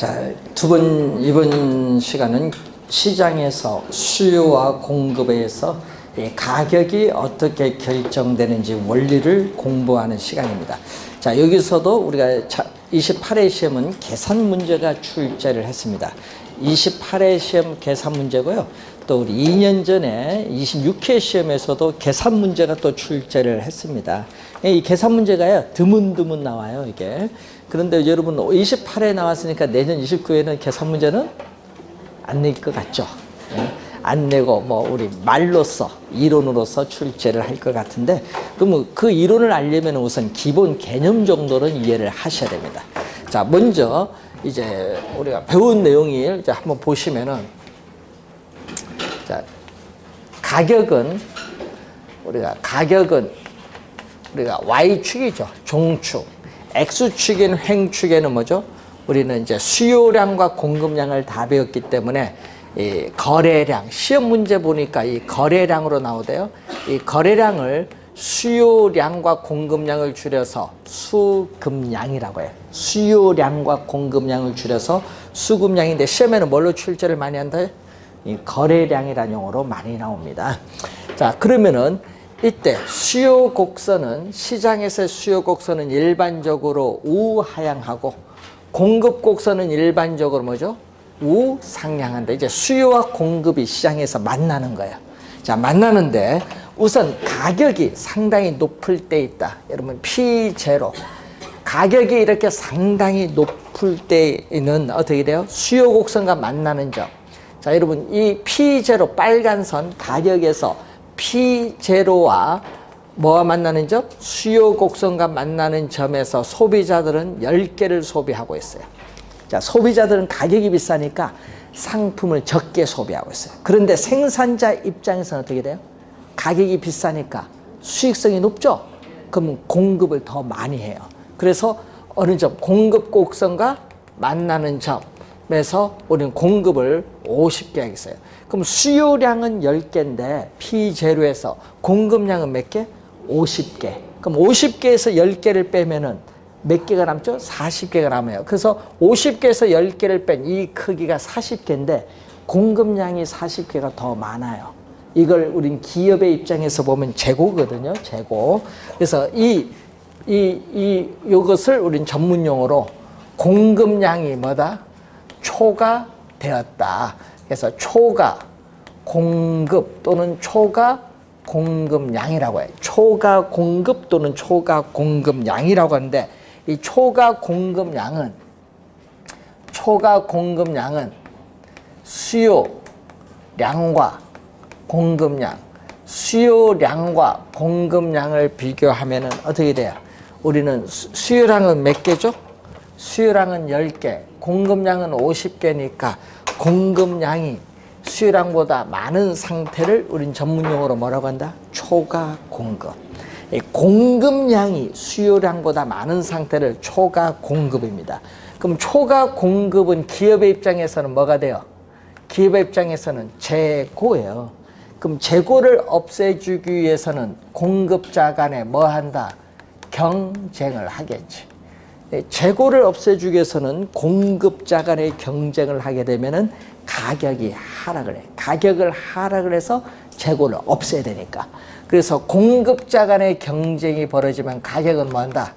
자, 이번 시간은 시장에서 수요와 공급에서 가격이 어떻게 결정되는지 원리를 공부하는 시간입니다. 자, 여기서도 우리가 28회 시험은 계산 문제가 출제를 했습니다. 28회 시험 계산 문제고요. 또 우리 2년 전에 26회 시험에서도 계산 문제가 또 출제를 했습니다. 이 계산 문제가요, 드문드문 나와요, 이게. 그런데 여러분 28회 나왔으니까 내년 29회는 계산 문제는 안 낼 것 같죠? 안 내고 뭐 우리 말로써 이론으로서 출제를 할 것 같은데, 그럼 그 이론을 알려면 우선 기본 개념 정도는 이해를 하셔야 됩니다. 자, 먼저 이제 우리가 배운 내용을 이제 한번 보시면은, 자, 가격은 우리가 Y축이죠. 종축. X축인 횡축에는 뭐죠? 우리는 이제 수요량과 공급량을 다 배웠기 때문에 이 거래량, 시험 문제 보니까 이 거래량으로 나오대요. 이 거래량을 수요량과 공급량을 줄여서 수급량이라고 해요. 수요량과 공급량을 줄여서 수급량인데, 시험에는 뭘로 출제를 많이 한다? 이 거래량이라는 용어로 많이 나옵니다. 자, 그러면은 이때 수요 곡선은, 시장에서의 수요 곡선은 일반적으로 우하향하고, 공급 곡선은 일반적으로 뭐죠? 우상향한다. 이제 수요와 공급이 시장에서 만나는 거예요. 자, 만나는데 우선 가격이 상당히 높을 때 있다. 여러분 P0, 가격이 이렇게 상당히 높을 때는 어떻게 돼요? 수요 곡선과 만나는 점. 자, 여러분 이 P0 빨간 선, 가격에서 P0와 뭐와 만나는 점? 수요 곡선과 만나는 점에서 소비자들은 10개를 소비하고 있어요. 자, 소비자들은 가격이 비싸니까 상품을 적게 소비하고 있어요. 그런데 생산자 입장에서는 어떻게 돼요? 가격이 비싸니까 수익성이 높죠? 그러면 공급을 더 많이 해요. 그래서 어느 점, 공급 곡선과 만나는 점에서 우리는 공급을 50개 하겠어요. 그럼 수요량은 10개인데 P0에서 공급량은 몇 개? 50개. 그럼 50개에서 10개를 빼면은 몇 개가 남죠? 40개가 남아요. 그래서 50개에서 10개를 뺀 이 크기가 40개인데 공급량이 40개가 더 많아요. 이걸 우린 기업의 입장에서 보면 재고거든요. 재고. 그래서 이것을 우린 전문 용어로 공급량이 뭐다? 초과되었다. 그래서 초과 공급 또는 초과 공급량이라고 해요. 초과 공급 또는 초과 공급량이라고 하는데, 이 초과 공급량은 수요량과 공급량을 비교하면은 어떻게 돼요? 우리는 수요량은 몇 개죠? 수요량은 10개, 공급량은 50개니까 공급량이 수요량보다 많은 상태를 우린 전문용어로 뭐라고 한다? 초과 공급. 공급량이 수요량보다 많은 상태를 초과 공급입니다. 그럼 초과 공급은 기업의 입장에서는 뭐가 돼요? 기업의 입장에서는 재고예요. 그럼 재고를 없애주기 위해서는 공급자 간에 뭐 한다? 경쟁을 하겠지. 재고를 없애주기 위해서는 공급자 간의 경쟁을 하게 되면은 가격이 하락을 해. 가격을 하락을 해서 재고를 없애야 되니까. 그래서 공급자 간의 경쟁이 벌어지면 가격은 뭐 한다?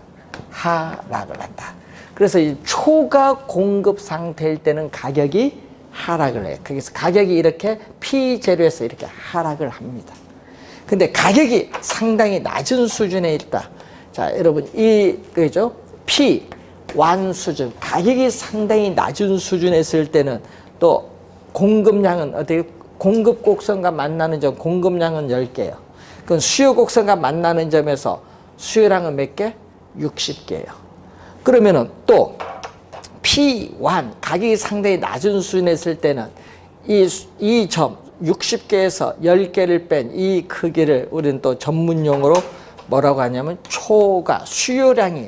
하락을 한다. 그래서 이 초과 공급 상태일 때는 가격이 하락을 해요. 그래서 가격이 이렇게 P0에서 이렇게 하락을 합니다. 근데 가격이 상당히 낮은 수준에 있다. 자, 여러분 그죠? P1 수준, 가격이 상당히 낮은 수준에 있을 때는 또 공급량은 어떻게? 공급 곡선과 만나는 점, 공급량은 10개예요. 그럼 수요 곡선과 만나는 점에서 수요량은 몇 개? 60개예요. 그러면은 또 P1, 가격이 상당히 낮은 수준에 있을 때는 이 점 60개에서 10개를 뺀 이 크기를 우리는 또 전문용어로 뭐라고 하냐면 초과, 수요량이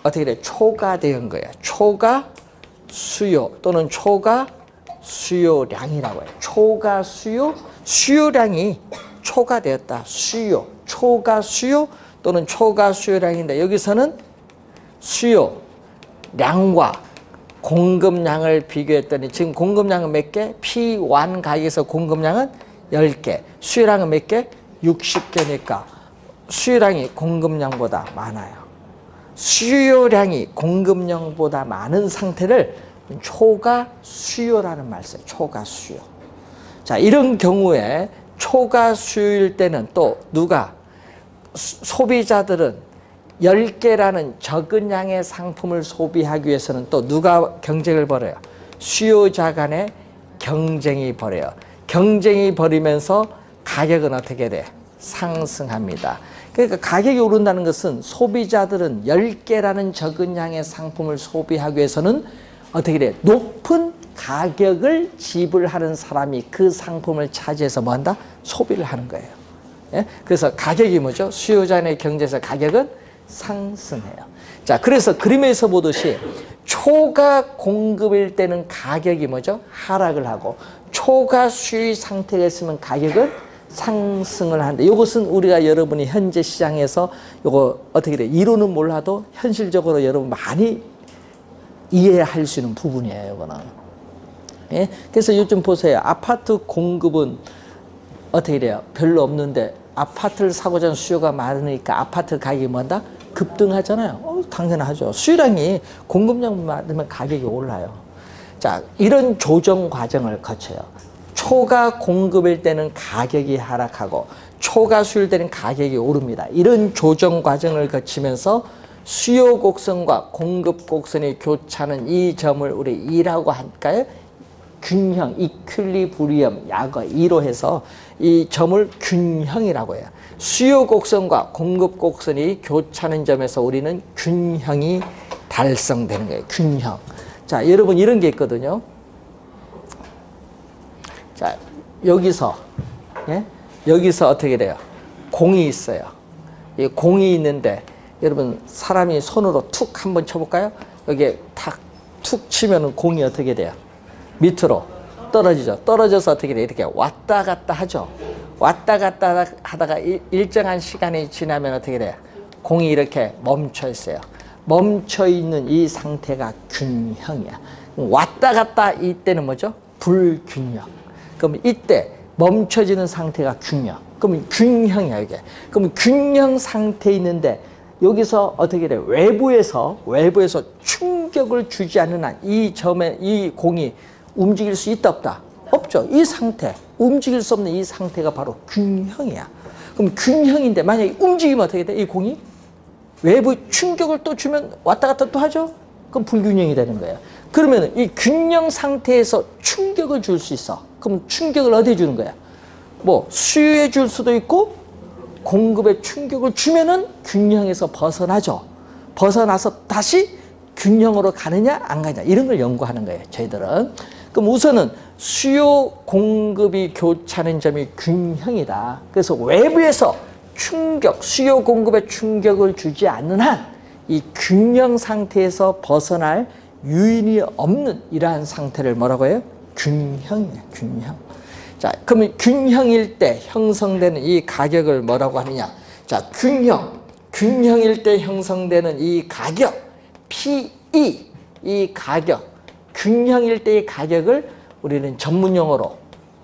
어떻게 돼? 초과된 거예요. 초과 수요 또는 초과 수요량이라고 해요. 초과 수요, 수요량이 초과되었다. 수요, 초과 수요 또는 초과 수요량인데, 여기서는 수요량과 공급량을 비교했더니 지금 공급량은 몇 개? P1 가격에서 공급량은 10개. 수요량은 몇 개? 60개니까 수요량이 공급량보다 많아요. 수요량이 공급량보다 많은 상태를 초과 수요라는 말 써요. 초과 수요. 자, 이런 경우에 초과 수요일 때는 또 누가 소비자들은 10개라는 적은 양의 상품을 소비하기 위해서는 또 누가 경쟁을 벌여요? 수요자 간의 경쟁이 벌여요. 경쟁이 벌이면서 가격은 어떻게 돼? 상승합니다. 그러니까 가격이 오른다는 것은 소비자들은 10개라는 적은 양의 상품을 소비하기 위해서는 어떻게 돼? 높은 가격을 지불하는 사람이 그 상품을 차지해서 뭐 한다? 소비를 하는 거예요. 예? 그래서 가격이 뭐죠? 수요자 간의 경쟁에서 가격은 상승해요. 자, 그래서 그림에서 보듯이 초과 공급일 때는 가격이 뭐죠? 하락을 하고 초과 수요 상태가 있으면 가격은 상승을 하는데 이것은 우리가 여러분이 현재 시장에서 이거 어떻게 돼? 이론은 몰라도 현실적으로 여러분 많이 이해할 수 있는 부분이에요. 이거는. 예? 그래서 요즘 보세요. 아파트 공급은 어떻게 돼요? 별로 없는데 아파트를 사고자 하는 수요가 많으니까 아파트 가격이 뭐한다? 급등하잖아요. 당연하죠. 수요량이 공급량 많으면 가격이 올라요. 자, 이런 조정 과정을 거쳐요. 초과 공급일 때는 가격이 하락하고 초과 수요일 때는 가격이 오릅니다. 이런 조정 과정을 거치면서 수요 곡선과 공급 곡선이 교차하는 이 점을 우리 E라고 할까요? 균형, 이퀄리브리엄, 약어 E로 해서 이 점을 균형이라고 해요. 수요 곡선과 공급 곡선이 교차하는 점에서 우리는 균형이 달성되는 거예요. 균형. 자, 여러분 이런 게 있거든요. 자, 여기서 예? 여기서 어떻게 돼요? 공이 있어요. 이 공이 있는데 여러분 사람이 손으로 툭 한번 쳐볼까요? 여기에 탁 툭 치면은 공이 어떻게 돼요? 밑으로 떨어지죠. 떨어져서 어떻게 돼요? 이렇게 왔다 갔다 하죠. 왔다 갔다 하다가 일정한 시간이 지나면 어떻게 돼요? 공이 이렇게 멈춰 있어요. 멈춰 있는 이 상태가 균형이야. 왔다 갔다 이때는 뭐죠? 불균형. 그럼 이때 멈춰지는 상태가 균형. 그러면 균형이야, 이게. 그러면 균형 상태에 있는데 여기서 어떻게 돼요? 외부에서 충격을 주지 않는 한 이 점에 이 공이 움직일 수 있다 없다? 없죠. 이 상태, 움직일 수 없는 이 상태가 바로 균형이야. 그럼 균형인데 만약에 움직이면 어떻게 돼? 이 공이 외부 충격을 또 주면 왔다 갔다 또 하죠? 그럼 불균형이 되는 거예요. 그러면 이 균형 상태에서 충격을 줄 수 있어. 그럼 충격을 어디에 주는 거야? 뭐 수요에 줄 수도 있고 공급에 충격을 주면은 균형에서 벗어나죠. 벗어나서 다시 균형으로 가느냐 안 가느냐 이런 걸 연구하는 거예요. 저희들은. 그럼 우선은 수요 공급이 교차하는 점이 균형이다. 그래서 외부에서 충격, 수요 공급에 충격을 주지 않는 한 이 균형 상태에서 벗어날 유인이 없는 이러한 상태를 뭐라고 해요? 균형이에요. 균형. 자, 그러면 균형일 때 형성되는 이 가격을 뭐라고 하느냐? 자, 균형일 때 형성되는 이 가격, PE, 이 가격, 균형일 때의 가격을 우리는 전문용어로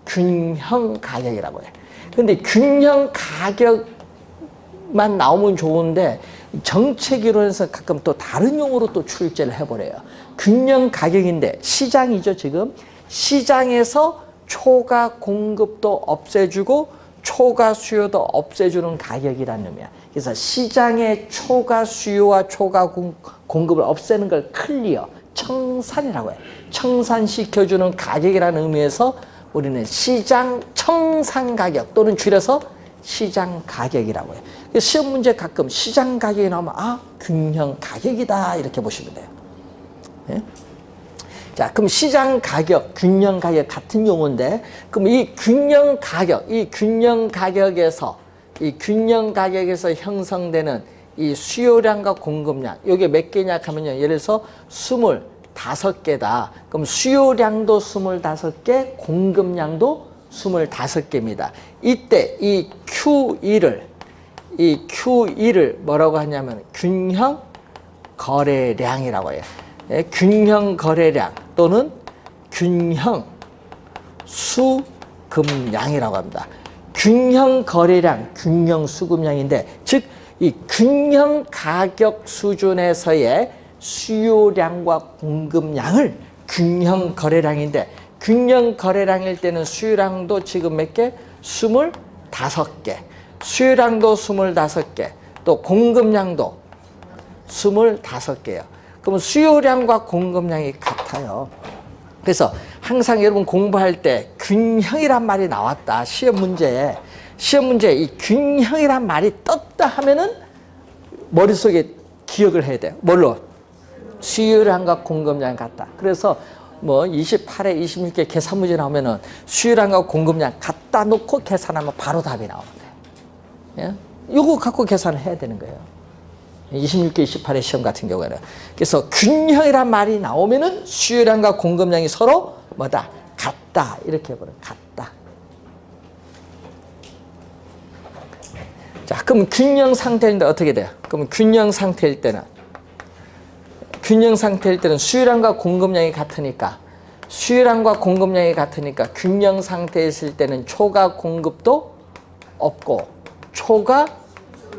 균형 가격이라고 해요. 근데 균형 가격만 나오면 좋은데 정책 이론에서 가끔 또 다른 용어로 또 출제를 해버려요. 균형 가격인데 시장이죠, 지금. 시장에서 초과 공급도 없애주고 초과 수요도 없애주는 가격이라는 의미야. 그래서 시장의 초과 수요와 초과 공급을 없애는 걸 클리어, 청산이라고 해. 청산시켜주는 가격이라는 의미에서 우리는 시장 청산 가격 또는 줄여서 시장 가격이라고 해요. 시험 문제 가끔 시장 가격이 나오면 아, 균형 가격이다 이렇게 보시면 돼요. 예? 자, 그럼 시장 가격, 균형 가격 같은 용어인데, 그럼 이 균형 가격에서 형성되는 이 수요량과 공급량, 이게 몇 개냐 하면요. 예를 들어서 25개다. 그럼 수요량도 25개, 공급량도 25개입니다. 이때 이 Q2를 뭐라고 하냐면 균형 거래량이라고 해요. 균형 거래량 또는 균형 수급량이라고 합니다. 균형 거래량, 균형 수급량인데, 즉 이 균형 가격 수준에서의 수요량과 공급량을 균형 거래량인데, 균형 거래량일 때는 수요량도 지금 몇 개? 25개. 수요량도 25개. 또 공급량도 25개예요. 그러면 수요량과 공급량이 같아요. 그래서 항상 여러분 공부할 때 균형이란 말이 나왔다. 시험 문제에 이 균형이란 말이 떴다 하면은 머릿속에 기억을 해야 돼요. 뭘로? 수요량과 공급량 같다. 그래서 뭐 28에 26개 계산 문제 나오면은 수요량과 공급량 갖다 놓고 계산하면 바로 답이 나오는데, 예? 이거 갖고 계산을 해야 되는 거예요. 26개, 28의 시험 같은 경우에는. 그래서 균형이란 말이 나오면은 수요량과 공급량이 서로 뭐다? 같다. 이렇게 해버려요. 같다. 자, 그럼 균형 상태인데 어떻게 돼요? 그럼 균형 상태일 때는 수요량과 공급량이 같으니까 균형 상태에 있을 때는 초과 공급도 없고 초과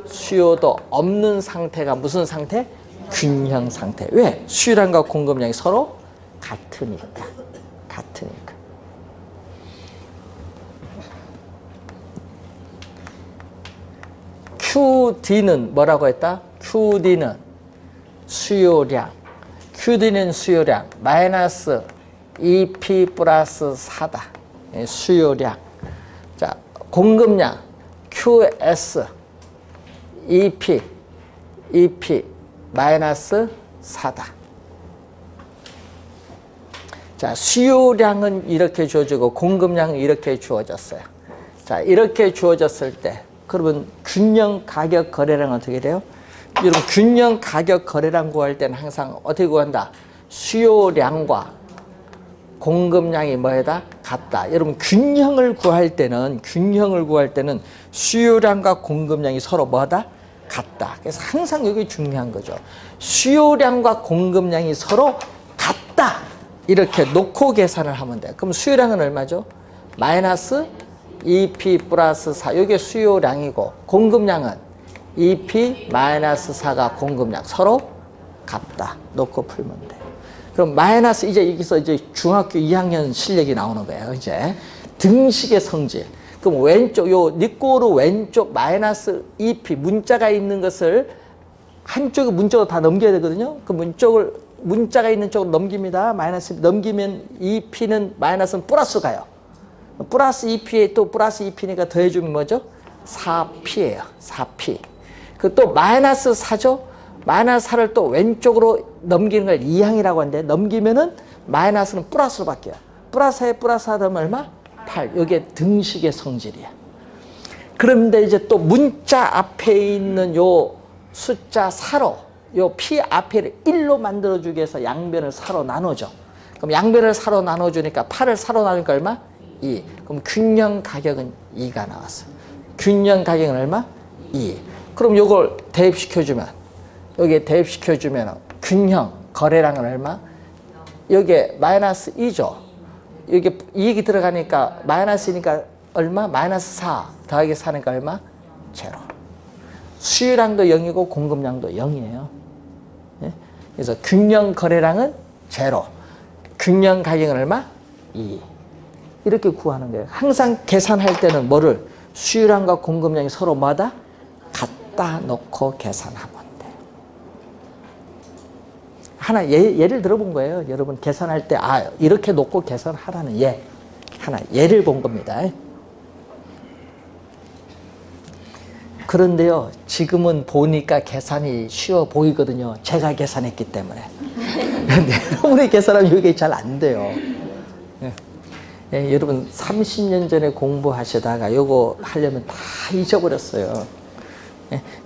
수요도 없는 상태가 무슨 상태? 균형 상태. 왜? 수요량과 공급량이 서로 같으니까. QD는 뭐라고 했다? QD는 수요량 마이너스 EP 플러스 4다. 수요량. 자, 공급량 QS EP 마이너스 4다. 자, 수요량은 이렇게 주어지고 공급량은 이렇게 주어졌어요. 자, 이렇게 주어졌을 때 그러면 균형 가격 거래량은 어떻게 돼요? 여러분 균형 가격 거래량 구할 때는 항상 어떻게 구한다? 수요량과 공급량이 뭐에다? 같다. 여러분 균형을 구할 때는 수요량과 공급량이 서로 뭐다? 같다. 그래서 항상 여기 중요한 거죠. 수요량과 공급량이 서로 같다. 이렇게 놓고 계산을 하면 돼요. 그럼 수요량은 얼마죠? 마이너스 EP 플러스 4. 이게 수요량이고 공급량은 EP 마이너스 4가 공급량. 서로 같다. 놓고 풀면 돼요. 그럼 마이너스 이제 여기서 이제 중학교 2학년 실력이 나오는 거예요. 이제 등식의 성질. 그럼 왼쪽 요 니꼬르 왼쪽 마이너스 EP 문자가 있는 것을 한쪽에 문자로 다 넘겨야 되거든요. 그 문자가 있는 쪽으로 넘깁니다. 마이너스 넘기면 EP는 마이너스는 플러스 가요. 플러스 EP에 또 플러스 EP니까 더해주면 뭐죠? 4P예요. 4P. 그 또 마이너스 4죠? 마이너스 4를 또 왼쪽으로 넘기는 걸 2항이라고 하는데 넘기면은 마이너스는 플러스로 바뀌어요. 플러스에 플러스 하면 얼마? 8. 이게 등식의 성질이야. 그런데 이제 또 문자 앞에 있는 요 숫자 4로 요 P 앞에를 1로 만들어주기 위해서 양변을 4로 나눠줘. 그럼 양변을 4로 나눠주니까 8을 4로 나누니까 얼마? 2. 그럼 균형 가격은 2가 나왔어. 균형 가격은 얼마? 2. 그럼 요걸 대입시켜주면 여기에 대입시켜주면 균형 거래량은 얼마? 여기에 마이너스 2죠. 여기 이익이 들어가니까 마이너스니까 얼마? 마이너스 4 더하기 4니까 얼마? 제로. 수요량도 0이고 공급량도 0이에요. 예? 그래서 균형 거래량은 제로. 균형 가격은 얼마? 2. 이렇게 구하는 거예요. 항상 계산할 때는 뭐를? 수요량과 공급량이 서로 뭐다? 갖다 놓고 계산하면 돼요. 하나 예를 들어본 거예요. 여러분 계산할 때 이렇게 놓고 계산하라는 하나 예를 본 겁니다. 그런데요, 지금은 보니까 계산이 쉬워 보이거든요. 제가 계산했기 때문에. 여러분이 계산하면 이게 잘 안 돼요. 여러분 30년 전에 공부하시다가 요거 하려면 다 잊어버렸어요.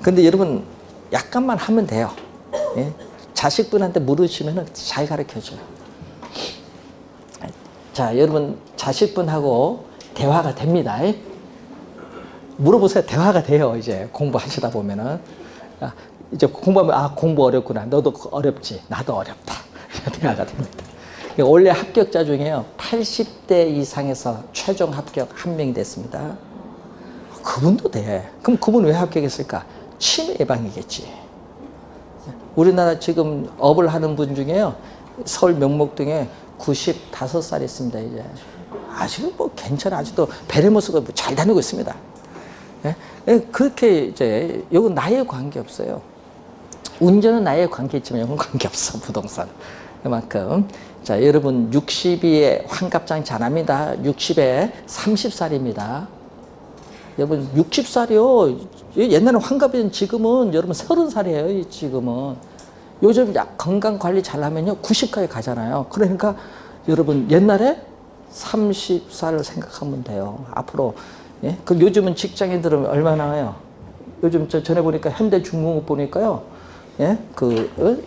근데 여러분 약간만 하면 돼요. 자식분한테 물으시면 잘 가르쳐줘요. 자, 여러분 자식분하고 대화가 됩니다. 물어보세요. 대화가 돼요. 이제 공부하시다 보면은 이제 공부하면 공부 어렵구나. 너도 어렵지. 나도 어렵다. 대화가 됩니다. 원래 합격자 중에요 80대 이상에서 최종 합격 1명이 됐습니다. 그분도 돼. 그럼 그분 왜 합격했을까? 치매 예방이겠지. 우리나라 지금 업을 하는 분 중에요 서울 명목동에 95살 있습니다. 이제 아직은 뭐 괜찮아. 아직도 베레모스가 잘 다니고 있습니다. 예? 그렇게 이제 이건 나이에 관계 없어요. 운전은 나이에 관계 있지만 이건 관계 없어. 부동산 그만큼. 자, 여러분 60이 환갑장 잘합니다. 60에 30살입니다. 여러분 60살이요. 옛날에 환갑이면 지금은 여러분 30살이에요. 지금은 요즘 건강관리 잘하면요 90까지 가잖아요. 그러니까 여러분 옛날에 30살을 생각하면 돼요. 앞으로. 예? 그럼 요즘은 직장인들은 얼마나 나와요? 요즘 전에 보니까 현대중공업 보니까요. 예?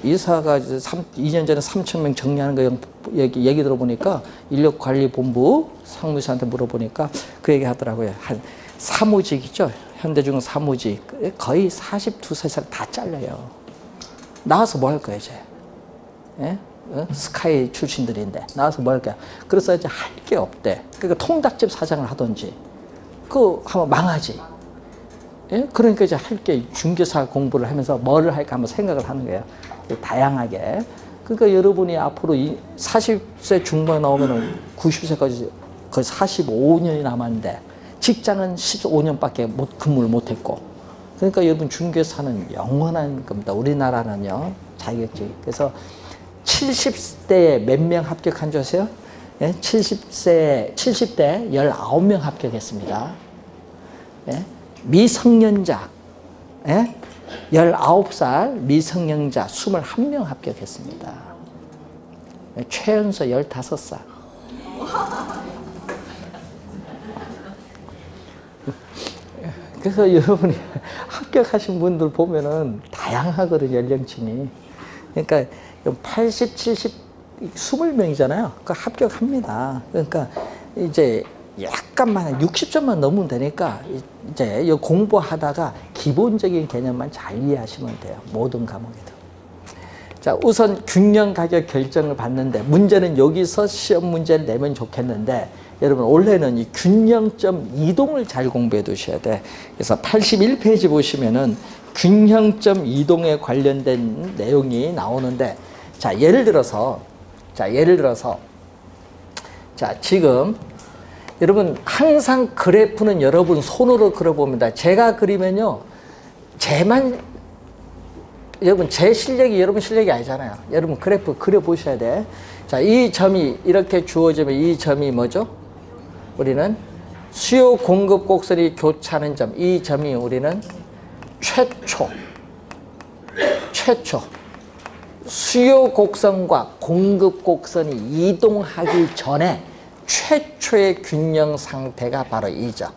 이사가 2년 전에 3,000명 정리하는 거 얘기 들어보니까 인력관리본부 상무실한테 물어보니까 그 얘기 하더라고요. 한 사무직이죠. 현대중공업 사무직. 거의 42살 다 잘려요. 나와서 뭐 할 거야, 이제? 예? 스카이 출신들인데. 나와서 뭐 할 거야? 그래서 이제 할 게 없대. 그러니까 통닭집 사장을 하든지. 하면 망하지. 예? 그러니까 이제 할 게 중개사 공부를 하면서 뭐를 할까 한번 생각을 하는 거예요. 다양하게. 그러니까 여러분이 앞으로 40세 중반에 나오면은 90세까지 거의 45년이 남았는데 직장은 15년밖에 근무를 못했고. 그러니까 여러분 중개사는 영원한 겁니다. 우리나라는요. 자격증. 그래서 70대에 몇 명 합격한 줄 아세요? 예? 70대 19명 합격했습니다. 예? 미성년자, 예? 19살 미성년자 21명 합격했습니다. 예? 최연소 15살. 그래서 여러분이 합격하신 분들 보면은 다양하거든요, 연령층이. 그러니까 80, 70, 20명이잖아요. 그러니까 합격합니다. 그러니까 이제 약간만 60점만 넘으면 되니까 이제 공부하다가 기본적인 개념만 잘 이해하시면 돼요. 모든 과목에도. 자, 우선 균형 가격 결정을 받는데 문제는 여기서 시험 문제를 내면 좋겠는데 여러분 원래는 이 균형점 이동을 잘 공부해 두셔야 돼. 그래서 81페이지 보시면은 균형점 이동에 관련된 내용이 나오는데 자, 예를 들어서 지금 여러분 항상 그래프는 여러분 손으로 그려봅니다. 제가 그리면요 여러분 제 실력이 여러분 실력이 아니잖아요. 여러분 그래프 그려보셔야 돼. 자, 이 점이 이렇게 주어지면 이 점이 뭐죠? 우리는 수요 공급 곡선이 교차하는 점. 이 점이 우리는 최초 수요 곡선과 공급 곡선이 이동하기 전에 최초의 균형 상태가 바로 이 점.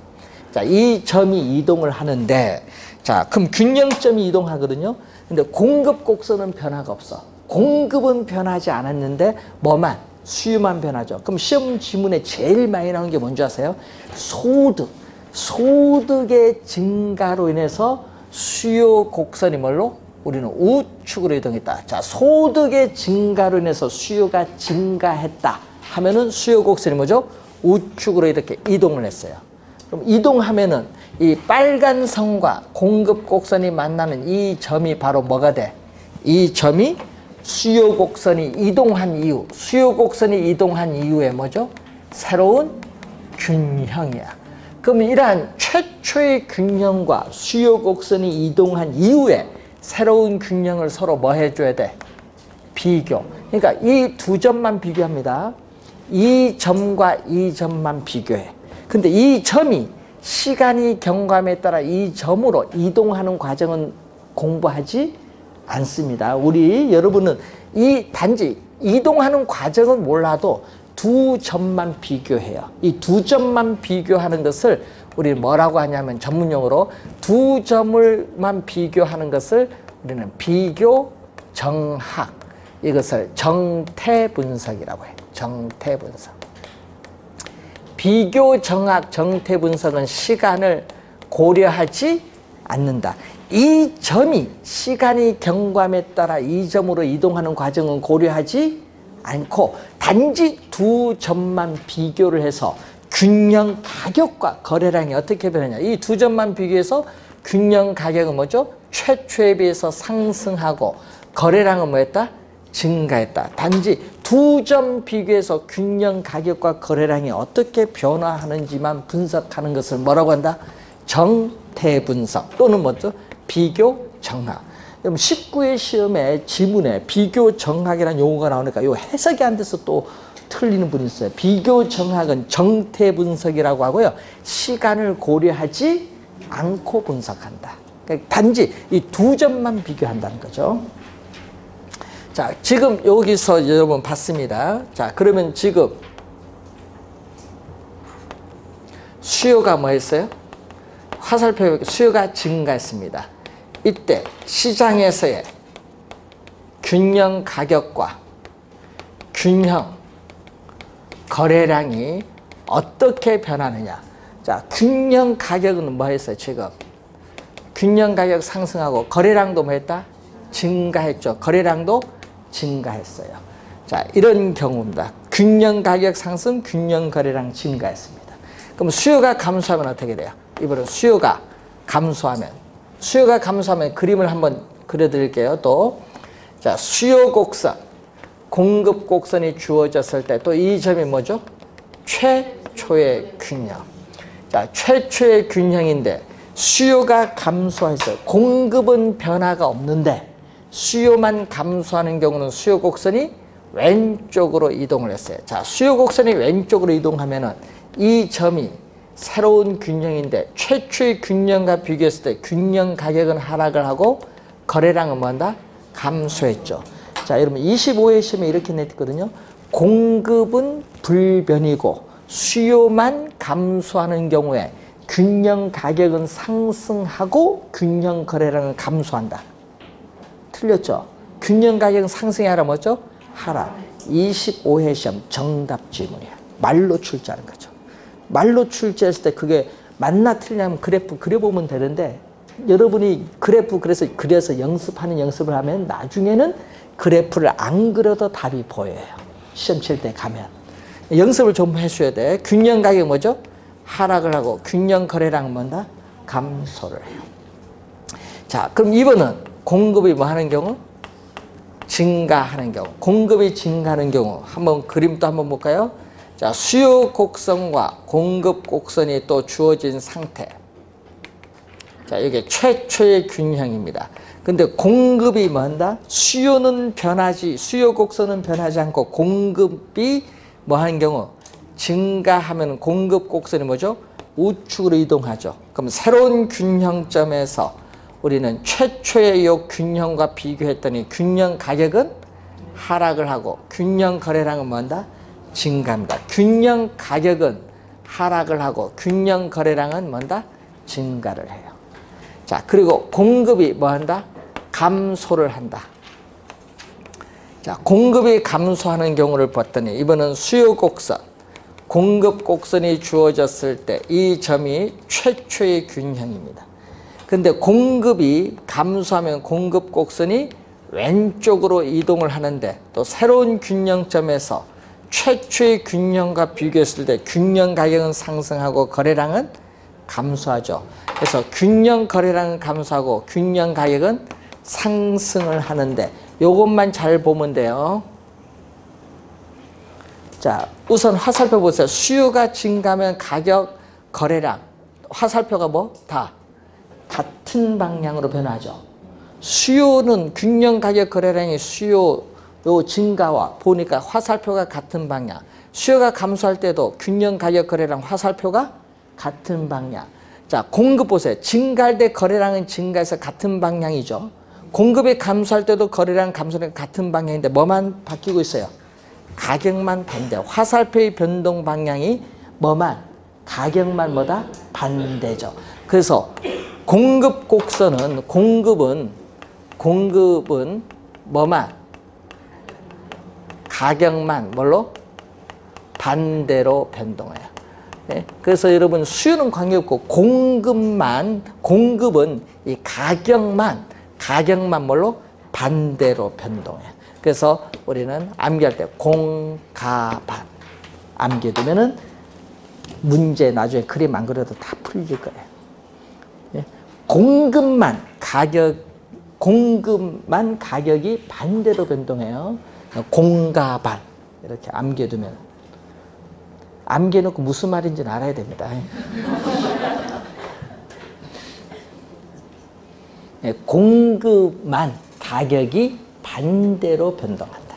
자, 이 점이 이동을 하는데, 자, 그럼 균형점이 이동하거든요. 근데 공급 곡선은 변화가 없어. 공급은 변하지 않았는데, 뭐만? 수요만 변하죠. 그럼 시험 지문에 제일 많이 나오는 게 뭔지 아세요? 소득. 소득의 증가로 인해서 수요 곡선이 뭘로? 우리는 우측으로 이동했다. 자, 소득의 증가로 인해서 수요가 증가했다 하면은 수요 곡선이 뭐죠? 우측으로 이렇게 이동을 했어요. 그럼 이동하면은 이 빨간 선과 공급 곡선이 만나는 이 점이 바로 뭐가 돼? 이 점이 수요 곡선이 이동한 이유, 수요 곡선이 이동한 이유에 뭐죠? 새로운 균형이야. 그럼 이러한 최초의 균형과 수요 곡선이 이동한 이후에 새로운 균형을 서로 뭐 해줘야 돼? 비교. 그러니까 이 두 점만 비교합니다. 이 점과 이 점만 비교해. 근데 이 점이 시간이 경과함에 따라 이 점으로 이동하는 과정은 공부하지 않습니다. 여러분은 단지 이동하는 과정은 몰라도 두 점만 비교해요. 이 두 점만 비교하는 것을 우리 뭐라고 하냐면 전문용어로 두 점을만 비교하는 것을 우리는 비교 정학, 이것을 정태 분석이라고 해요. 정태 분석. 비교 정학, 정태 분석은 시간을 고려하지 않는다. 이 점이 시간이 경과함에 따라 이 점으로 이동하는 과정은 고려하지 않고 단지 두 점만 비교를 해서 균형 가격과 거래량이 어떻게 변하냐. 이 두 점만 비교해서 균형 가격은 뭐죠? 최초에 비해서 상승하고 거래량은 뭐였다? 증가했다. 단지 두 점 비교해서 균형 가격과 거래량이 어떻게 변화하는지만 분석하는 것을 뭐라고 한다? 정태 분석 또는 뭐죠? 비교 정학. 그럼 19회 시험에 지문에 비교 정학이라는 용어가 나오니까 이 해석이 안 돼서 또 틀리는 분이 있어요. 비교 정학은 정태 분석이라고 하고요. 시간을 고려하지 않고 분석한다. 그러니까 단지 이 두 점만 비교한다는 거죠. 자, 지금 여기서 여러분 봤습니다. 자, 그러면 지금 수요가 뭐 했어요? 화살표 수요가 증가했습니다. 이때 시장에서의 균형 가격과 균형 거래량이 어떻게 변하느냐. 자, 균형 가격은 뭐 했어요, 지금? 균형 가격 상승하고 거래량도 뭐 했다? 증가했죠. 거래량도 증가했어요. 자, 이런 경우입니다. 균형 가격 상승, 균형 거래량 증가했습니다. 그럼 수요가 감소하면 어떻게 돼요? 이번엔 수요가 감소하면 그림을 한번 그려드릴게요. 또, 자, 수요 곡선, 공급 곡선이 주어졌을 때 또 이 점이 뭐죠? 최초의 균형. 자, 최초의 균형인데 수요가 감소했어요. 공급은 변화가 없는데 수요만 감소하는 경우는 수요 곡선이 왼쪽으로 이동을 했어요. 자, 수요 곡선이 왼쪽으로 이동하면은 이 점이 새로운 균형인데 최초의 균형과 비교했을 때 균형 가격은 하락을 하고 거래량은 뭐한다? 감소했죠. 자, 여러분 25회 시험에 이렇게 냈거든요. 공급은 불변이고 수요만 감소하는 경우에 균형 가격은 상승하고 균형 거래량은 감소한다. 틀렸죠? 균형 가격은 상승이 아니라 뭐죠? 하락. 25회 시험 정답 질문이야. 말로 출제하는 거죠. 말로 출제했을 때 그게 맞나 틀리냐면 그래프 그려보면 되는데 여러분이 그래프 그려서 연습을 하면 나중에는 그래프를 안 그려도 답이 보여요. 시험 칠 때 가면. 연습을 좀 해줘야 돼. 균형 가격이 뭐죠? 하락을 하고 균형 거래량은 뭔다? 감소를 해요. 자, 그럼 2번은 공급이 뭐 하는 경우? 증가하는 경우. 공급이 증가하는 경우. 한번 그림도 한번 볼까요? 자, 수요 곡선과 공급 곡선이 또 주어진 상태. 자, 이게 최초의 균형입니다. 근데 공급이 뭔다? 수요는 변하지, 수요 곡선은 변하지 않고 공급이 뭐 하는 경우? 증가하면 공급 곡선이 뭐죠? 우측으로 이동하죠. 그럼 새로운 균형점에서 우리는 최초의 이 균형과 비교했더니 균형 가격은 하락을 하고 균형 거래량은 뭔다? 증가합니다. 균형 가격은 하락을 하고 균형 거래량은 뭔다? 증가를 해요. 자, 그리고 공급이 뭐 한다? 감소를 한다. 자, 공급이 감소하는 경우를 봤더니 이번은 수요 곡선, 공급 곡선이 주어졌을 때 이 점이 최초의 균형입니다. 근데 공급이 감소하면 공급 곡선이 왼쪽으로 이동을 하는데 또 새로운 균형점에서 최초의 균형과 비교했을 때 균형 가격은 상승하고 거래량은 감소하죠. 그래서 균형 거래량은 감소하고 균형 가격은 상승을 하는데 요것만 잘 보면 돼요. 자, 우선 화살표 보세요. 수요가 증가하면 가격, 거래량, 화살표가 뭐? 다 같은 방향으로 변하죠. 수요는 균형 가격 거래량이 수요 요 증가와 보니까 화살표가 같은 방향. 수요가 감소할 때도 균형 가격 거래량 화살표가 같은 방향. 자, 공급 보세요. 증가할 때 거래량은 증가해서 같은 방향이죠. 공급이 감소할 때도 거래량 감소는 같은 방향인데 뭐만 바뀌고 있어요? 가격만 반대. 화살표의 변동 방향이 뭐만? 가격만 뭐다? 반대죠. 그래서 공급 곡선은 공급은 뭐만? 가격만 뭘로? 반대로 변동해요. 네? 그래서 여러분 수요는 관계없고 공급은 이 가격만 뭘로? 반대로 변동해요. 그래서 우리는 암기할 때 공가반 암기해두면은 문제 나중에 그림 안 그려도 다 풀릴 거예요. 예? 공급만 가격이 반대로 변동해요. 공가반 이렇게 암기해두면, 암기해놓고 무슨 말인지는 알아야 됩니다. 예, 공급만 가격이 반대로 변동한다.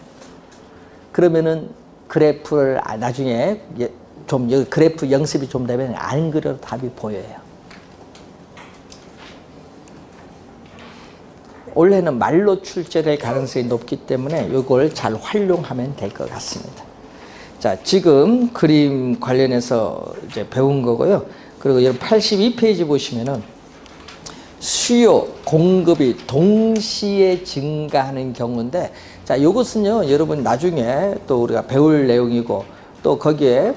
그러면은 그래프를 나중에 좀 그래프 연습이 좀 되면 안 그려도 답이 보여요. 올해는 말로 출제될 가능성이 높기 때문에 이걸 잘 활용하면 될 것 같습니다. 자, 지금 그림 관련해서 이제 배운 거고요. 그리고 여러분 82페이지 보시면은 수요, 공급이 동시에 증가하는 경우인데, 자, 이것은요, 여러분 나중에 또 우리가 배울 내용이고, 또 거기에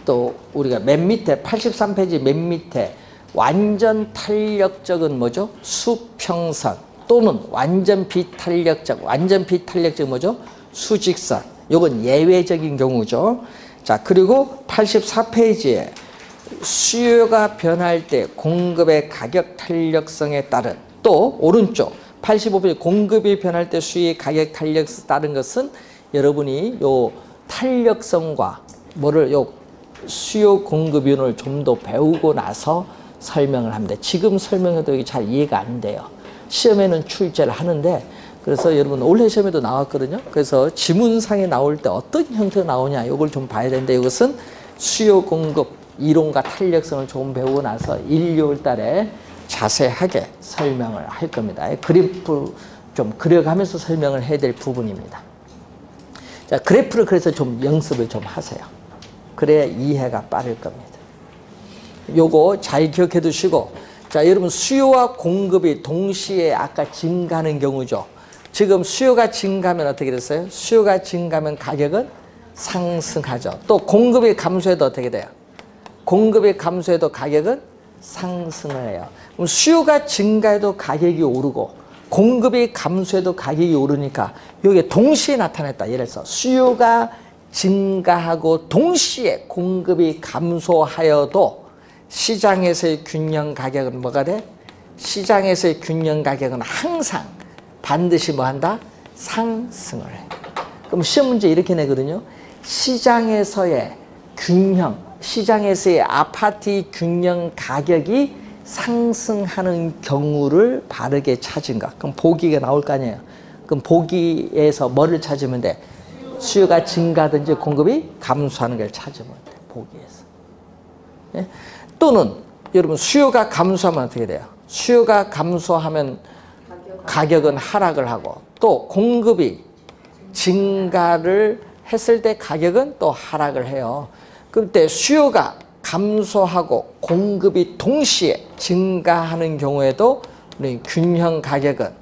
또 우리가 맨 밑에 83페이지 맨 밑에 완전 탄력적은 뭐죠? 수평선 또는 완전 비탄력적 뭐죠? 수직선. 요건 예외적인 경우죠. 자, 그리고 84페이지에 수요가 변할 때 공급의 가격 탄력성에 따른, 또 오른쪽 85페이지 공급이 변할 때 수요의 가격 탄력성에 따른 것은 여러분이 요 탄력성과 요 수요 공급 이론을 좀 더 배우고 나서 설명을 합니다. 지금 설명해도 이게 잘 이해가 안 돼요. 시험에는 출제를 하는데, 그래서 여러분 올해 시험에도 나왔거든요. 그래서 지문상에 나올 때 어떤 형태가 나오냐 이걸 좀 봐야 되는데, 이것은 수요 공급 이론과 탄력성을 조금 배우고 나서 1, 2월 달에 자세하게 설명을 할 겁니다. 그래프 좀 그려가면서 설명을 해야 될 부분입니다. 자, 그래프를 그래서 좀 연습을 좀 하세요. 그래야 이해가 빠를 겁니다. 요거 잘 기억해 두시고, 자, 여러분 수요와 공급이 동시에 아까 증가하는 경우죠. 지금 수요가 증가하면 어떻게 됐어요? 수요가 증가하면 가격은 상승하죠. 또 공급이 감소해도 어떻게 돼요? 공급이 감소해도 가격은 상승을 해요. 그럼 수요가 증가해도 가격이 오르고 공급이 감소해도 가격이 오르니까 이게 동시에 나타났다. 예를 들어서 수요가 증가하고 동시에 공급이 감소하여도 시장에서의 균형 가격은 뭐가 돼? 시장에서의 균형 가격은 항상 반드시 뭐 한다? 상승을 해. 그럼 시험 문제 이렇게 내거든요. 시장에서의 균형, 시장에서의 아파트 균형 가격이 상승하는 경우를 바르게 찾은 것. 그럼 보기가 나올 거 아니에요. 그럼 보기에서 뭐를 찾으면 돼? 수요가 증가하든지 공급이 감소하는 걸 찾으면 돼. 보기에서. 예? 또는 여러분 수요가 감소하면 어떻게 돼요? 수요가 감소하면 가격은 하락을 하고, 또 공급이 증가를 했을 때 가격은 또 하락을 해요. 그때 수요가 감소하고 공급이 동시에 증가하는 경우에도 우리 균형 가격은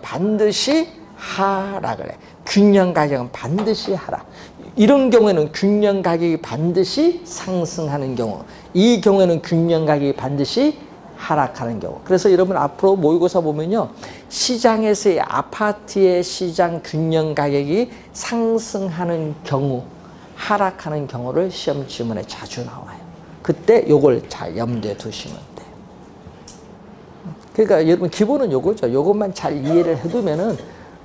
반드시 하락을 해. 균형 가격은 반드시 하락. 이런 경우에는 균형 가격이 반드시 상승하는 경우, 이 경우에는 균형 가격이 반드시 하락하는 경우. 그래서 여러분 앞으로 모의고사 보면요, 시장에서의 아파트의 시장 균형 가격이 상승하는 경우, 하락하는 경우를 시험 지문에 자주 나와요. 그때 요걸 잘 염두에 두시면 돼요. 그러니까 여러분 기본은 요거죠. 요것만 잘 이해를 해두면은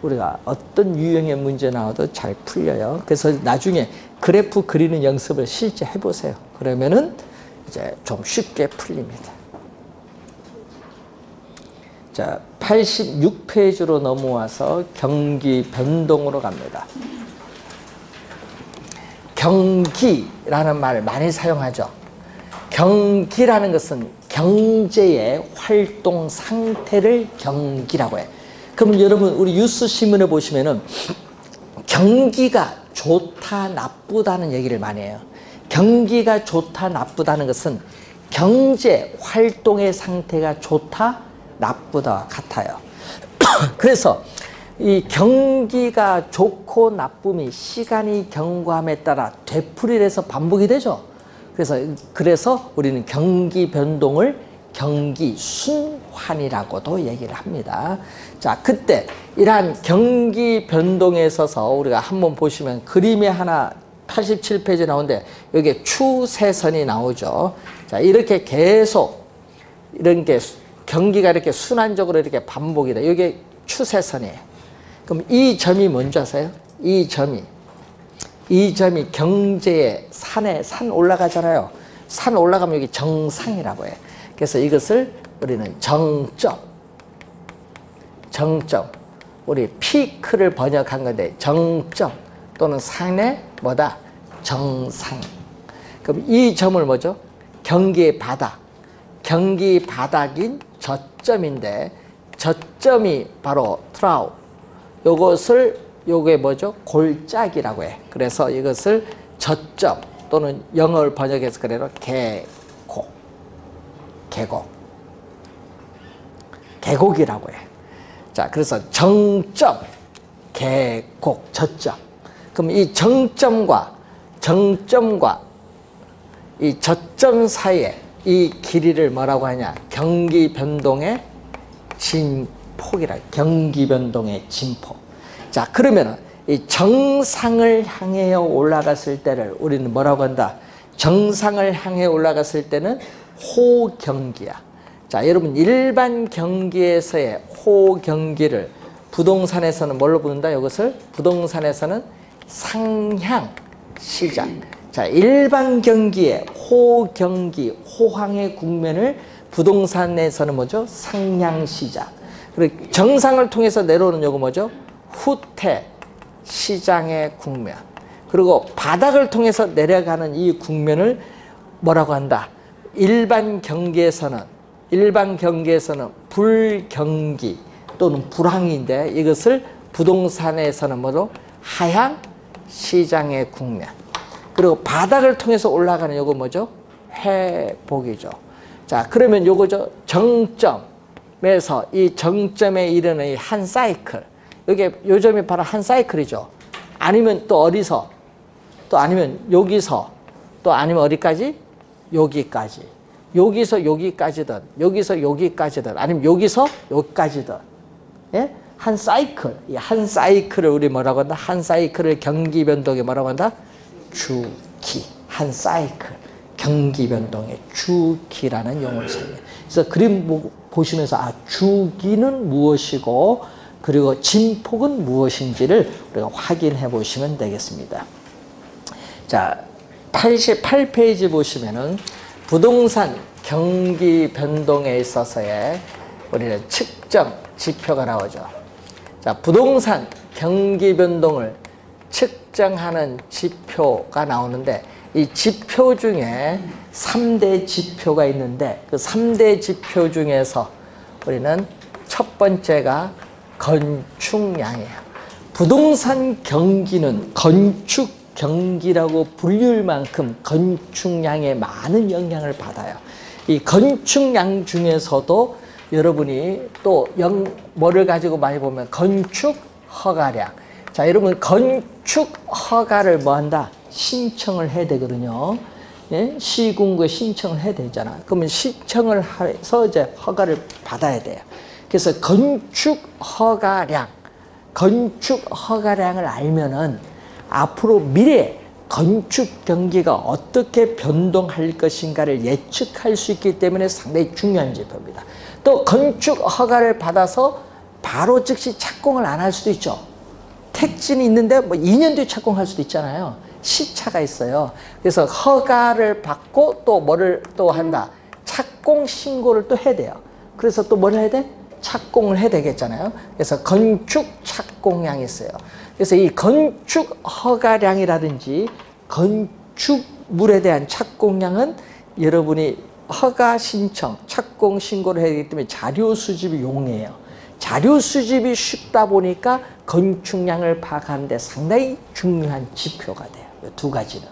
우리가 어떤 유형의 문제 나와도 잘 풀려요. 그래서 나중에 그래프 그리는 연습을 실제 해보세요. 그러면은 이제 좀 쉽게 풀립니다. 자, 86페이지로 넘어와서 경기 변동으로 갑니다. 경기라는 말을 많이 사용하죠. 경기라는 것은 경제의 활동 상태를 경기라고 해요. 그럼 여러분 우리 뉴스 신문에 보시면은 경기가 좋다 나쁘다는 얘기를 많이 해요. 경기가 좋다 나쁘다는 것은 경제 활동의 상태가 좋다 나쁘다와 같아요. 그래서 이 경기가 좋고 나쁨이 시간이 경과함에 따라 되풀이돼서 반복이 되죠. 그래서 우리는 경기 변동을 경기 순환이라고도 얘기를 합니다. 자, 그때 이러한 경기 변동에 있어서 우리가 한번 보시면 그림이 하나 87페이지 나오는데 여기에 추세선이 나오죠. 자, 이렇게 계속 이런 게 경기가 이렇게 순환적으로 이렇게 반복이 돼. 이게 추세선이에요. 그럼 이 점이 뭔지 아세요? 이 점이 경제의 산 올라가잖아요. 산 올라가면 여기 정상이라고 해요. 그래서 이것을 우리는 정점, 우리 피크를 번역한 건데 정점 또는 산의 뭐다? 정상. 그럼 이 점을 뭐죠? 경기의 바닥. 경기 바닥인 저점인데 저점이 바로 트라우. 요게 뭐죠? 골짜기라고 해. 그래서 이것을 저점 또는 영어를 번역해서 그래도 계곡이라고 해. 자, 그래서 정점, 계곡, 저점. 그럼 이 정점과 이 저점 사이에 이 길이를 뭐라고 하냐? 경기 변동의 진폭이라. 경기 변동의 진폭. 자, 그러면은 이 정상을 향해 올라갔을 때를 우리는 뭐라고 한다? 정상을 향해 올라갔을 때는 호경기야. 자, 여러분 일반 경기에서의 호경기를 부동산에서는 뭘로 부른다? 이것을 부동산에서는 상향 시장. 자, 일반 경기의 호경기, 호황의 국면을 부동산에서는 뭐죠? 상향 시장. 그리고 정상을 통해서 내려오는 요거 뭐죠? 후퇴 시장의 국면. 그리고 바닥을 통해서 내려가는 이 국면을 뭐라고 한다? 일반 경기에서는 불경기 또는 불황인데 이것을 부동산에서는 뭐죠? 하향 시장의 국면. 그리고 바닥을 통해서 올라가는 요거 뭐죠? 회복이죠. 자, 그러면 요거죠. 정점에서 이 정점에 이르는 이 한 사이클. 여기 요점이 바로 한 사이클이죠. 아니면 또 어디서? 또 아니면 여기서? 또 아니면 어디까지? 여기까지. 여기서 여기까지든, 여기서 여기까지든, 아니면 여기서 여기까지든. 예? 한 사이클. 이 한 사이클을 우리 뭐라고 한다? 한 사이클을 경기 변동에 뭐라고 한다? 주기. 한 사이클. 경기 변동의 주기라는 용어를 사용해요. 그래서 그림 보시면서 주기는 무엇이고 그리고 진폭은 무엇인지를 우리가 확인해 보시면 되겠습니다. 자, 88페이지 보시면은 부동산 경기 변동에 있어서의 우리는 측정 지표가 나오죠. 자, 부동산 경기 변동을 측정하는 지표가 나오는데 이 지표 중에 3대 지표가 있는데 그 3대 지표 중에서 우리는 첫 번째가 건축량이에요. 부동산 경기는 건축 경기라고 불릴 만큼 건축량에 많은 영향을 받아요. 이 건축량 중에서도 여러분이 또 뭐를 가지고 많이 보면 건축 허가량. 자, 여러분 건축 허가를 뭐 한다? 신청을 해야 되거든요. 예? 시군구에 신청을 해야 되잖아. 그러면 신청을 해서 이제 허가를 받아야 돼요. 그래서 건축 허가량을 알면은 앞으로 미래 건축 경기가 어떻게 변동할 것인가를 예측할 수 있기 때문에 상당히 중요한 지표입니다. 또 건축 허가를 받아서 바로 즉시 착공을 안 할 수도 있죠. 택지는 있는데 뭐 2년 뒤에 착공할 수도 있잖아요. 시차가 있어요. 그래서 허가를 받고 또 뭐를 또 한다? 착공 신고를 또 해야 돼요. 그래서 또 뭘 해야 돼? 착공을 해야 되겠잖아요. 그래서 건축 착공량이 있어요. 그래서 이 건축 허가량이라든지 건축물에 대한 착공량은 여러분이 허가 신청, 착공 신고를 해야 되기 때문에 자료 수집이 용이해요. 자료 수집이 쉽다 보니까 건축량을 파악하는 데 상당히 중요한 지표가 돼요. 이 두 가지는.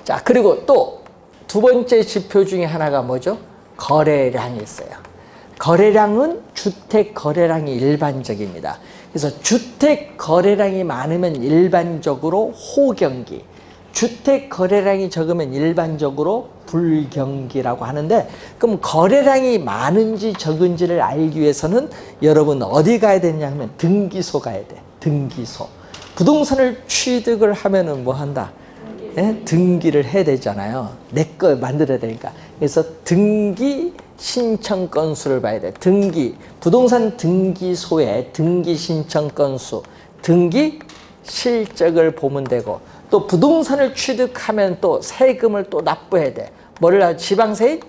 자, 그리고 또 두 번째 지표 중에 하나가 뭐죠? 거래량이 있어요. 거래량은 주택 거래량이 일반적입니다. 그래서 주택 거래량이 많으면 일반적으로 호경기, 주택 거래량이 적으면 일반적으로 불경기라고 하는데, 그럼 거래량이 많은지 적은지를 알기 위해서는 여러분 어디 가야 되냐 하면 등기소 가야 돼. 등기소. 부동산을 취득을 하면은 뭐 한다? 예? 등기를 해야 되잖아요. 내 거 만들어야 되니까. 그래서 등기 신청 건수를 봐야 돼. 등기, 부동산 등기소의 등기 신청 건수, 등기 실적을 보면 되고, 또 부동산을 취득하면 또 세금을 또 납부해야 돼. 뭐를 지방세인?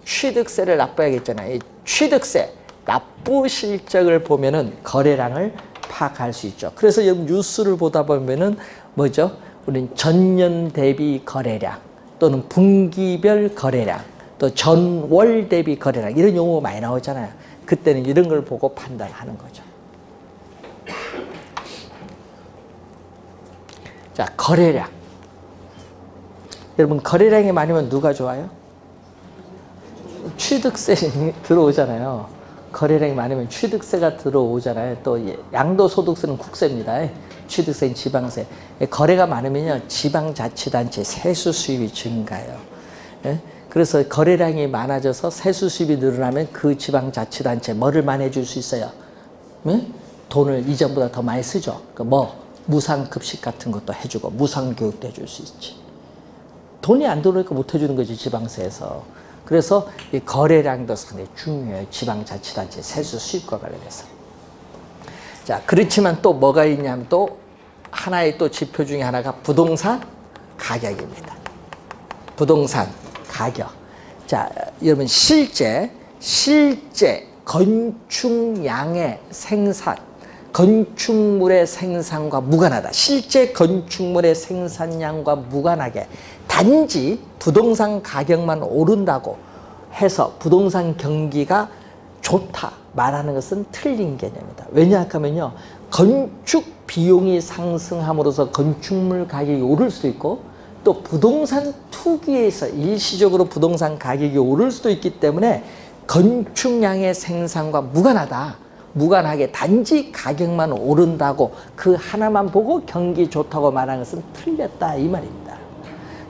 취득세를 납부해야겠잖아요. 이 취득세, 납부 실적을 보면은 거래량을 파악할 수 있죠. 그래서 여러분 뉴스를 보다 보면은 뭐죠? 우린 전년 대비 거래량, 또는 분기별 거래량, 또 전월 대비 거래량, 이런 용어가 많이 나오잖아요. 그때는 이런 걸 보고 판단하는 거죠. 자, 거래량. 여러분, 거래량이 많으면 누가 좋아요? 취득세 들어오잖아요. 거래량이 많으면 취득세가 들어오잖아요. 또 양도소득세는 국세입니다. 취득세는 지방세. 거래가 많으면요, 지방자치단체 세수 수입이 증가해요. 예? 그래서 거래량이 많아져서 세수 수입이 늘어나면 그 지방자치단체 뭐를 많이 해줄 수 있어요? 예? 돈을 이전보다 더 많이 쓰죠. 무상급식 같은 것도 해주고 무상교육도 해줄 수 있지. 돈이 안 들어오니까 못 해주는 거지, 지방세에서. 그래서 이 거래량도 상당히 중요해요. 지방자치단체 세수 수입과 관련해서. 자, 그렇지만 또 뭐가 있냐면 또 하나의 또 지표 중에 하나가 부동산 가격입니다. 부동산 가격. 자, 여러분 실제 건축량의 생산, 건축물의 생산과 무관하다. 실제 건축물의 생산량과 무관하게 단지 부동산 가격만 오른다고 해서 부동산 경기가 좋다 말하는 것은 틀린 개념이다. 왜냐하면요, 건축 비용이 상승함으로써 건축물 가격이 오를 수도 있고, 또 부동산 투기에서 일시적으로 부동산 가격이 오를 수도 있기 때문에 건축량의 생산과 무관하게 단지 가격만 오른다고 그 하나만 보고 경기 좋다고 말하는 것은 틀렸다, 이 말입니다.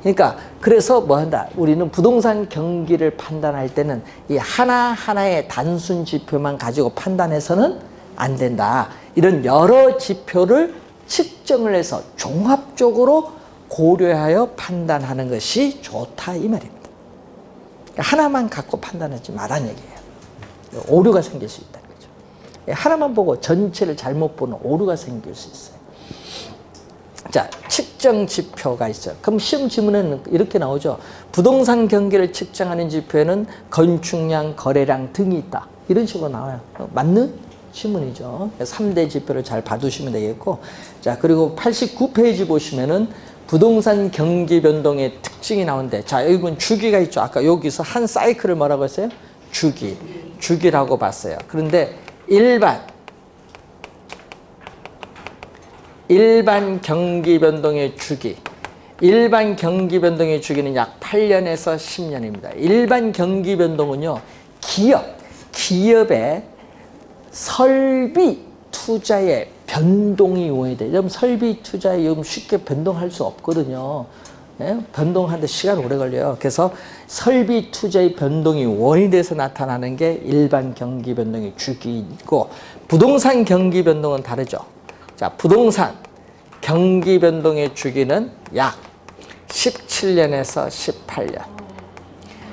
그러니까 그래서 뭐 한다? 우리는 부동산 경기를 판단할 때는 이 하나하나의 단순 지표만 가지고 판단해서는 안 된다. 이런 여러 지표를 측정을 해서 종합적으로 고려하여 판단하는 것이 좋다, 이 말입니다. 하나만 갖고 판단하지 말라는 얘기예요. 오류가 생길 수 있다는 거죠. 하나만 보고 전체를 잘못 보는 오류가 생길 수 있어요. 자, 측정 지표가 있어요. 그럼 시험 지문에는 이렇게 나오죠. 부동산 경기를 측정하는 지표에는 건축량, 거래량 등이 있다. 이런 식으로 나와요. 맞는 지문이죠. 3대 지표를 잘 봐두시면 되겠고, 자, 그리고 89페이지 보시면은 부동산 경기 변동의 특징이 나오는데, 자, 여기 보면 주기가 있죠. 아까 여기서 한 사이클을 뭐라고 했어요? 주기라고 봤어요. 그런데 일반 경기 변동의 주기, 일반 경기 변동의 주기는 약 8년에서 10년입니다. 일반 경기 변동은요, 기업의 설비 투자의 변동이 오야 돼요. 그럼 설비 투자에 쉽게 변동할 수 없거든요. 예? 변동하는데 시간 오래 걸려요. 그래서 설비 투자의 변동이 원인이 돼서 나타나는 게 일반 경기 변동의 주기이고, 부동산 경기 변동은 다르죠. 자, 부동산 경기 변동의 주기는 약 17년에서 18년.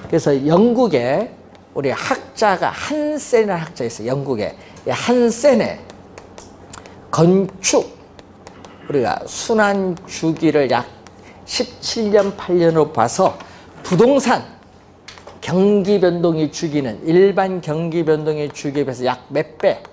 그래서 영국에 우리 학자가 한센이라는 학자 있어요. 영국에 한센의 건축 우리가 순환 주기를 약 17년 8년으로 봐서 부동산 경기 변동의 주기는 일반 경기 변동의 주기에 비해서 약 몇 배?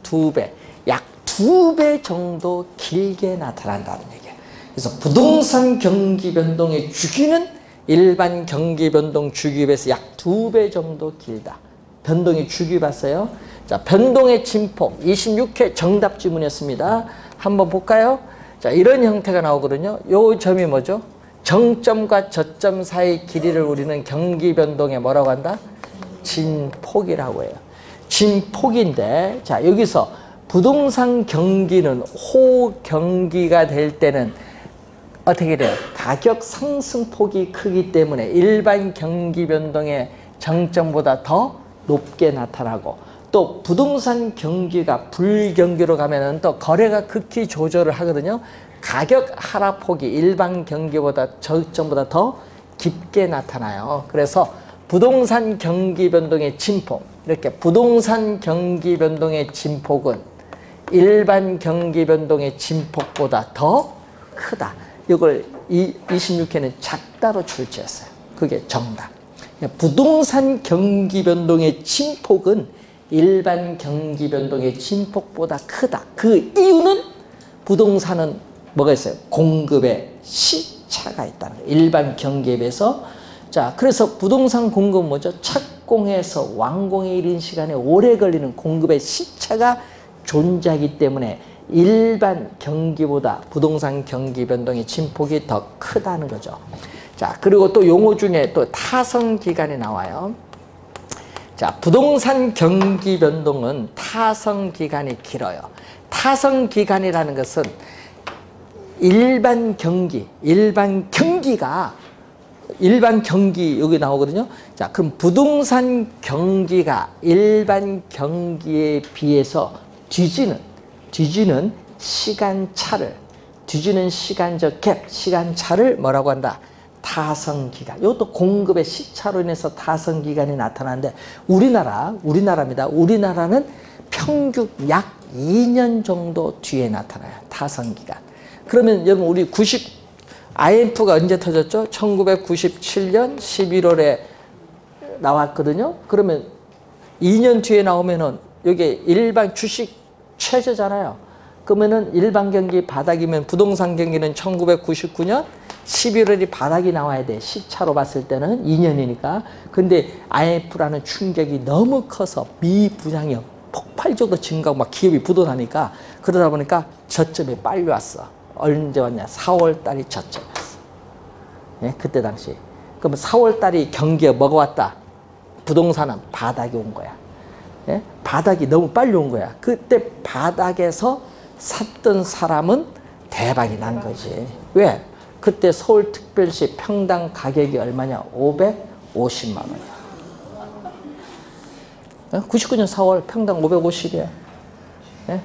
2배. 약 2배 정도 길게 나타난다는 얘기예요. 그래서 부동산 경기 변동의 주기는 일반 경기 변동 주기에 비해서 약 2배 정도 길다. 변동의 주기 봤어요? 자, 변동의 진폭 26회 정답 지문이었습니다. 한번 볼까요? 자, 이런 형태가 나오거든요. 요 점이 뭐죠? 정점과 저점 사이 길이를 우리는 경기 변동에 뭐라고 한다? 진폭이라고 해요. 진폭인데, 자, 여기서 부동산 경기는 호경기가 될 때는 어떻게 돼요? 가격 상승폭이 크기 때문에 일반 경기 변동의 정점보다 더 높게 나타나고, 또 부동산 경기가 불경기로 가면은 또 거래가 극히 조절을 하거든요. 가격 하락폭이 일반 경기보다 저점보다 더 깊게 나타나요. 그래서 부동산 경기 변동의 진폭, 이렇게 부동산 경기 변동의 진폭은 일반 경기 변동의 진폭보다 더 크다. 이걸 26회는 작다로 출제했어요. 그게 정답. 부동산 경기 변동의 진폭은 일반 경기 변동의 진폭보다 크다. 그 이유는 부동산은 뭐가 있어요? 공급에 시차가 있다는 거예요. 일반 경기에 비해서. 자, 그래서 부동산 공급은 뭐죠? 착공해서 완공에 이른 시간에 오래 걸리는 공급의 시차가 존재하기 때문에 일반 경기보다 부동산 경기 변동의 진폭이 더 크다는 거죠. 자, 그리고 또 용어 중에 또 타성 기간이 나와요. 자, 부동산 경기 변동은 타성 기간이 길어요. 타성 기간이라는 것은 일반 경기 여기 나오거든요. 자, 그럼 부동산 경기가 일반 경기에 비해서 뒤지는 시간차를, 뒤지는 시간적 갭, 시간차를 뭐라고 한다? 타성기간. 이것도 공급의 시차로 인해서 타성기간이 나타나는데, 우리나라입니다. 우리나라는 평균 약 2년 정도 뒤에 나타나요. 타성기간. 그러면 여러분, 우리 IMF가 언제 터졌죠? 1997년 11월에 나왔거든요. 그러면 2년 뒤에 나오면은 여기 일반 주식 최저잖아요. 그러면은 일반 경기 바닥이면 부동산 경기는 1999년 11월이 바닥이 나와야 돼. 시차로 봤을 때는 2년이니까. 근데 IMF라는 충격이 너무 커서 미부장이 폭발적으로 증가하고 막 기업이 부도나니까, 그러다 보니까 저점이 빨리 왔어. 언제 왔냐? 4월 달이 저점이었어. 예? 그때 당시. 그러면 4월 달이 경기에 뭐가 왔다? 부동산은 바닥이 온 거야. 예? 바닥이 너무 빨리 온 거야. 그때 바닥에서 샀던 사람은 대박이 난 거지. 왜? 그때 서울특별시 평당 가격이 얼마냐? 550만 원이야. 99년 4월 평당 550이야. 예?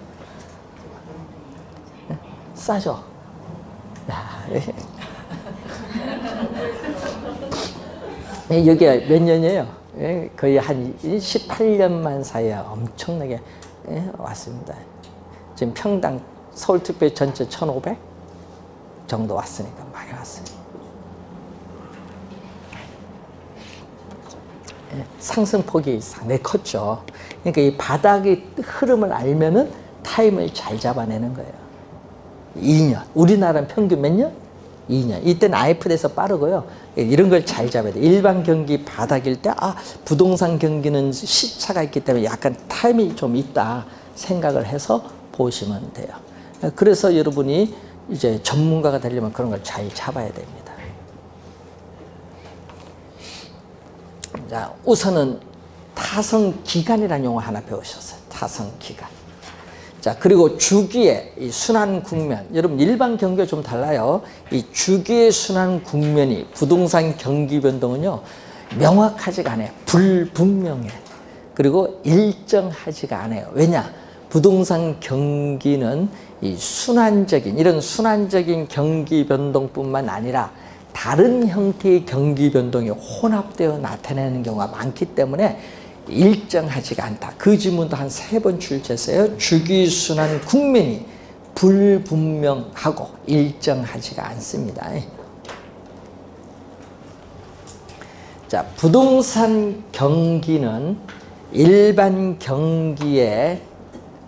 싸죠? 야, 여기가 몇 년이에요? 거의 한 18년만 사이에 엄청나게 왔습니다. 지금 평당 서울특별시 전체 1,500 정도 왔으니까 많이 왔어요. 상승폭이 상당히 컸죠. 그러니까 이 바닥의 흐름을 알면은 타임을 잘 잡아내는 거예요. 2년. 우리나라는 평균 몇 년? 2년. 이때는 IMF에서 빠르고요. 이런 걸 잘 잡아야 돼. 일반 경기 바닥일 때, 부동산 경기는 시차가 있기 때문에 약간 타임이 좀 있다 생각을 해서 보시면 돼요. 그래서 여러분이 이제 전문가가 되려면 그런 걸 잘 잡아야 됩니다. 자, 우선은 타성기간이라는 용어 하나 배우셨어요. 타성기간. 자, 그리고 주기의 이 순환 국면. 여러분, 일반 경기가 좀 달라요. 이 주기의 순환 국면이 부동산 경기 변동은요, 명확하지가 않아요. 불분명해. 그리고 일정하지가 않아요. 왜냐? 부동산 경기는 이 이런 순환적인 경기 변동뿐만 아니라 다른 형태의 경기 변동이 혼합되어 나타내는 경우가 많기 때문에 일정하지가 않다. 그 질문도 한 3번 출제했어요. 주기순환 국면이 불분명하고 일정하지가 않습니다. 자, 부동산 경기는 일반 경기에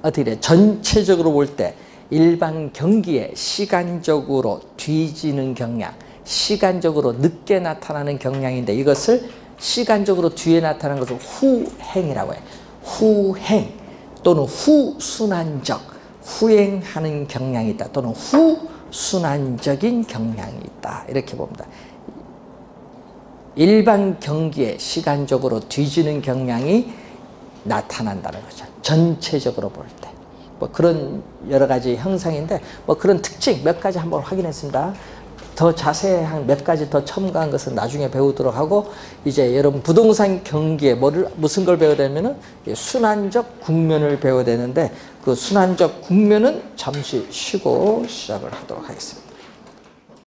어떻게 돼? 전체적으로 볼 때 일반 경기에 시간적으로 뒤지는 경향, 시간적으로 늦게 나타나는 경향인데, 이것을 시간적으로 뒤에 나타나는 것을 후행이라고 해요. 후행 또는 후순환적, 후행하는 경향이 있다, 또는 후순환적인 경향이 있다, 이렇게 봅니다. 일반 경기에 시간적으로 뒤지는 경향이 나타난다는 거죠. 전체적으로 볼 때. 뭐 그런 여러 가지 형상인데, 뭐 그런 특징 몇 가지 한번 확인했습니다. 더 자세한 몇 가지 더 첨가한 것은 나중에 배우도록 하고, 이제 여러분 부동산 경기에 무슨 걸 배워야 되면은 순환적 국면을 배워야 되는데, 그 순환적 국면은 잠시 쉬고 시작을 하도록 하겠습니다.